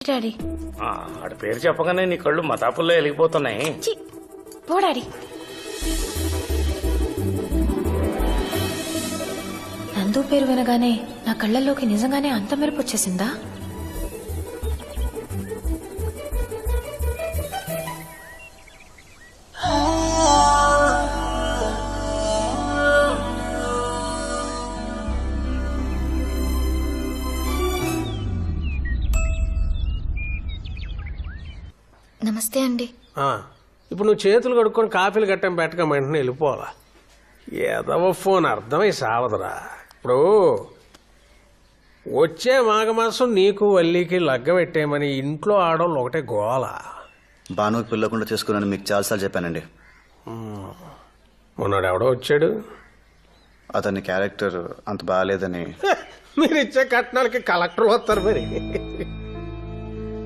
Daddy ఆడి పేరు చెప్పగానే నీ కళ్ళు మతాపుల్లో వెలిగిపోతున్నాయి. ఛీ, పో డాడీ. నందు పేరు వినగానే నా కళ్ళల్లోకి నిజంగానే అంత మెరుపు వచ్చేసిందా? నమస్తే అండి. ఇప్పుడు నువ్వు చేతులు కడుక్కొని కాఫీలు గట్టం పెట్టక వెంటనే వెళ్ళిపోవాలా? ఏదవ ఫోన్ అర్థమై సావదురా. ఇప్పుడు వచ్చే మాఘమాసం నీకు వల్లికి లగ్గ పెట్టేయమని ఇంట్లో ఆడవాళ్ళు ఒకటే గోల. బాను పిల్లకుండా చేసుకున్నాను మీకు చాలాసార్లు చెప్పానండి. మొన్నాడు ఎవడో వచ్చాడు, అతని క్యారెక్టర్ అంత బాగాలేదని. మీరు ఇచ్చే కట్నాలకి కలెక్టర్ వస్తారు మరి.